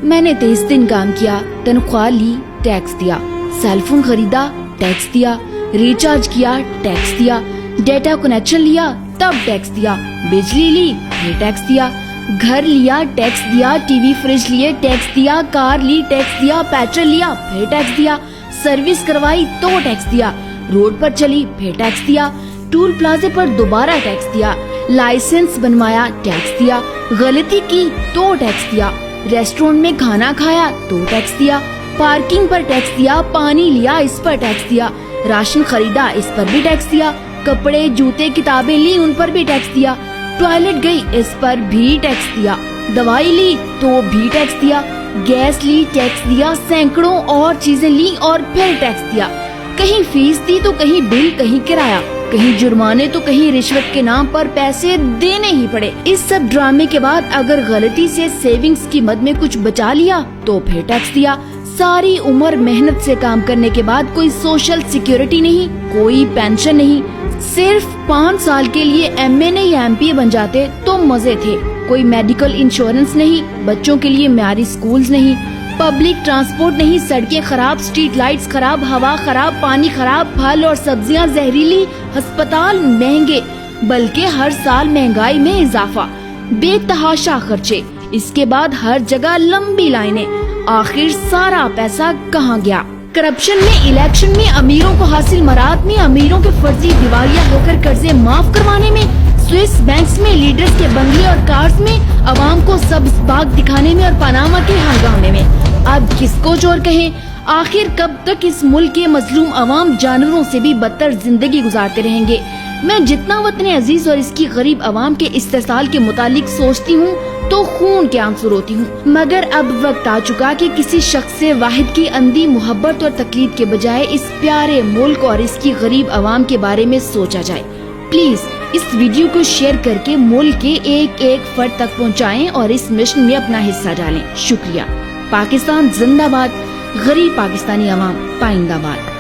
میں نے 23 دن کام کیا، تنخواہ لی، ٹیکس دیا، سیل فون خریدا، ٹیکس دیا، ریچارج کیا، ٹیکس دیا، ڈیٹا کنیکشن لیا، تب ٹیکس دیا، بجلی لی، پھر ٹیکس دیا، گھر لیا، ٹیکس دیا، ٹی وی فریج لیے، ٹیکس دیا، کار لی، ٹیکس دیا، پیٹرول لیا، پھر ٹیکس دیا، سروس کروائی تو ٹیکس دیا، روڈ پر چلی پھر ٹیکس دیا، ٹول پلازے پر دوبارہ ٹیکس دیا، لائسنس بنوایا، ٹیکس دیا، غلطی کی تو ٹیکس دیا، ریسٹورینٹ میں کھانا کھایا تو ٹیکس دیا، پارکنگ پر ٹیکس دیا، پانی لیا اس پر ٹیکس دیا، راشن خریدا اس پر بھی ٹیکس دیا، کپڑے جوتے کتابیں لی ان پر بھی ٹیکس دیا، ٹوائلٹ گئی اس پر بھی ٹیکس دیا، دوائی لی تو بھی ٹیکس دیا، گیس لی ٹیکس دیا، سینکڑوں اور چیزیں لی اور پھر ٹیکس دیا، کہیں فیس دی تو کہیں بل، کہیں کرایہ، کہیں جرمانے تو کہیں رشوت کے نام پر پیسے دینے ہی پڑے۔ اس سب ڈرامے کے بعد اگر غلطی سے سیونگز کی مد میں کچھ بچا لیا تو پھر ٹیکس دیا۔ ساری عمر محنت سے کام کرنے کے بعد کوئی سوشل سیکیورٹی نہیں، کوئی پینشن نہیں، صرف 5 سال کے لیے ایم اے نہیں ایم پی اے بن جاتے تو مزے تھے، کوئی میڈیکل انشورنس نہیں، بچوں کے لیے معیاری سکولز نہیں، پبلک ٹرانسپورٹ نہیں، سڑکیں خراب، اسٹریٹ لائٹس خراب، ہوا خراب، پانی خراب، پھل اور سبزیاں زہریلی، ہسپتال مہنگے، بلکہ ہر سال مہنگائی میں اضافہ، بے تحاشا خرچے، اس کے بعد ہر جگہ لمبی لائنیں، آخر سارا پیسہ کہاں گیا؟ کرپشن میں، الیکشن میں، امیروں کو حاصل مراد میں، امیروں کے فرضی دیوالیہ ہو کر قرضے معاف کروانے میں، سوئس بینکس میں، لیڈرز کے بنگلے اور کارز میں، عوام کو سبز باغ دکھانے میں اور پاناما کے ہنگامے میں۔ اب کس کو چور کہیں؟ آخر کب تک اس ملک کے مظلوم عوام جانوروں سے بھی بدتر زندگی گزارتے رہیں گے؟ میں جتنا وطن عزیز اور اس کی غریب عوام کے استحصال کے متعلق سوچتی ہوں تو خون کے آنسو روتی ہوں، مگر اب وقت آ چکا کہ کسی شخص واحد کی اندھی محبت اور تقلید کے بجائے اس پیارے ملک اور اس کی غریب عوام کے بارے میں سوچا جائے۔ پلیز اس ویڈیو کو شیئر کر کے ملک کے ایک ایک فرد تک پہنچائیں اور اس مشن میں اپنا حصہ ڈالیں۔ شکریہ۔ پاکستان زندہ باد، غریب پاکستانی عوام پائندہ باد۔